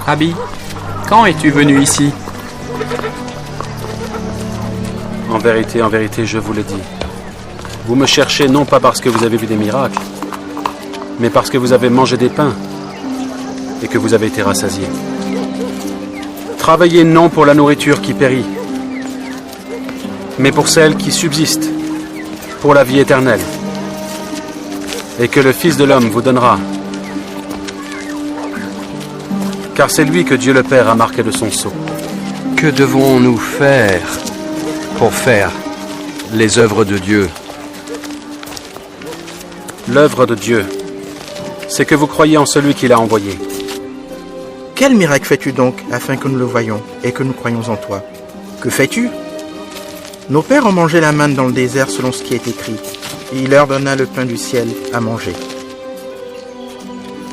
Rabbi, quand es-tu venu ici? En vérité, je vous le dis. Vous me cherchez non pas parce que vous avez vu des miracles, mais parce que vous avez mangé des pains et que vous avez été rassasiés. Travaillez non pour la nourriture qui périt, mais pour celle qui subsiste, pour la vie éternelle, et que le Fils de l'homme vous donnera. Car c'est lui que Dieu le Père a marqué de son sceau. Que devons-nous faire pour faire les œuvres de Dieu? L'œuvre de Dieu, c'est que vous croyez en celui qui l'a envoyé. Quel miracle fais-tu donc, afin que nous le voyions et que nous croyions en toi? Que fais-tu? Nos pères ont mangé la manne dans le désert selon ce qui est écrit, et il leur donna le pain du ciel à manger.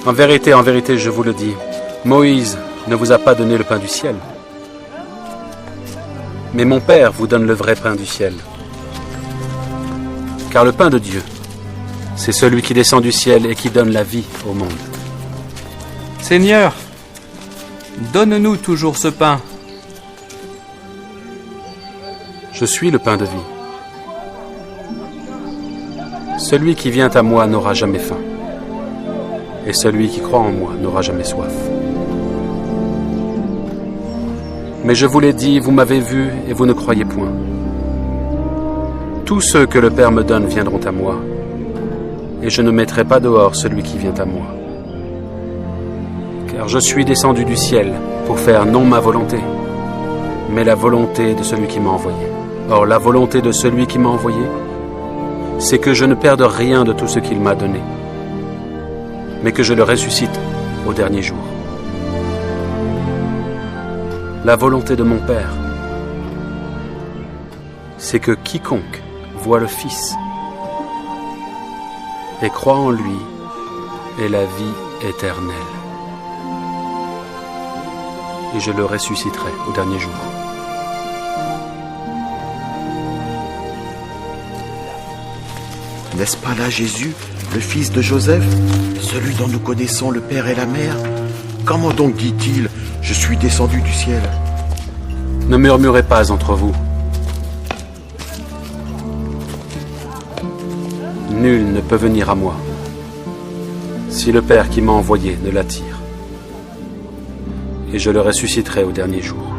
En vérité, je vous le dis, Moïse ne vous a pas donné le pain du ciel. Mais mon Père vous donne le vrai pain du ciel. Car le pain de Dieu, c'est celui qui descend du ciel et qui donne la vie au monde. Seigneur, donne-nous toujours ce pain. Je suis le pain de vie. Celui qui vient à moi n'aura jamais faim. Et celui qui croit en moi n'aura jamais soif. Mais je vous l'ai dit, vous m'avez vu et vous ne croyez point. Tous ceux que le Père me donne viendront à moi, et je ne mettrai pas dehors celui qui vient à moi. Car je suis descendu du ciel pour faire non ma volonté, mais la volonté de celui qui m'a envoyé. Or, la volonté de celui qui m'a envoyé, c'est que je ne perde rien de tout ce qu'il m'a donné, mais que je le ressuscite au dernier jour. La volonté de mon Père, c'est que quiconque voit le Fils et croit en lui ait la vie éternelle. Et je le ressusciterai au dernier jour. N'est-ce pas là Jésus, le fils de Joseph, celui dont nous connaissons le Père et la Mère? Comment donc dit-il, je suis descendu du ciel? Ne murmurez pas entre vous. Nul ne peut venir à moi si le Père qui m'a envoyé ne l'attire. Et je le ressusciterai au dernier jour.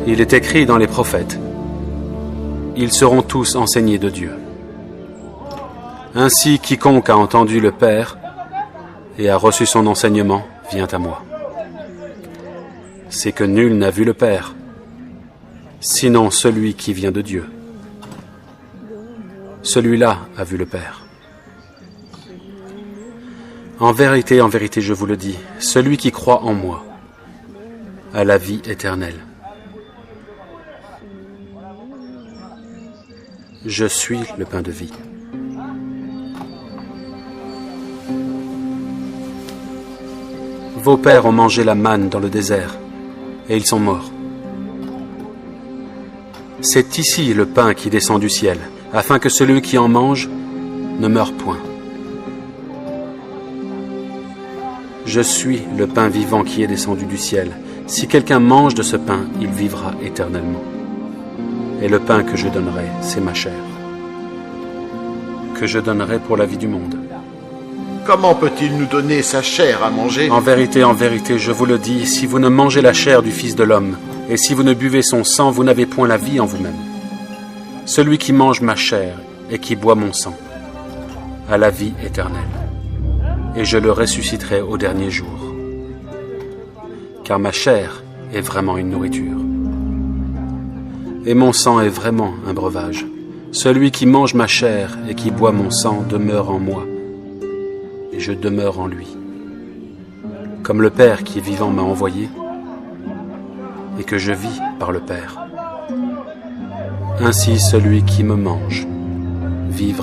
Il est écrit dans les prophètes, ils seront tous enseignés de Dieu. Ainsi, quiconque a entendu le Père et a reçu son enseignement vient à moi. C'est que nul n'a vu le Père, sinon celui qui vient de Dieu. Celui-là a vu le Père. En vérité, je vous le dis, celui qui croit en moi a la vie éternelle. Je suis le pain de vie. Vos pères ont mangé la manne dans le désert, et ils sont morts. C'est ici le pain qui descend du ciel, afin que celui qui en mange ne meure point. Je suis le pain vivant qui est descendu du ciel. Si quelqu'un mange de ce pain, il vivra éternellement. Et le pain que je donnerai, c'est ma chair, que je donnerai pour la vie du monde. Comment peut-il nous donner sa chair à manger? En vérité, je vous le dis, si vous ne mangez la chair du Fils de l'homme, et si vous ne buvez son sang, vous n'avez point la vie en vous-même. Celui qui mange ma chair et qui boit mon sang a la vie éternelle, et je le ressusciterai au dernier jour. Car ma chair est vraiment une nourriture, et mon sang est vraiment un breuvage. Celui qui mange ma chair et qui boit mon sang demeure en moi, et je demeure en lui. Comme le Père qui est vivant m'a envoyé, et que je vis par le Père. Ainsi celui qui me mange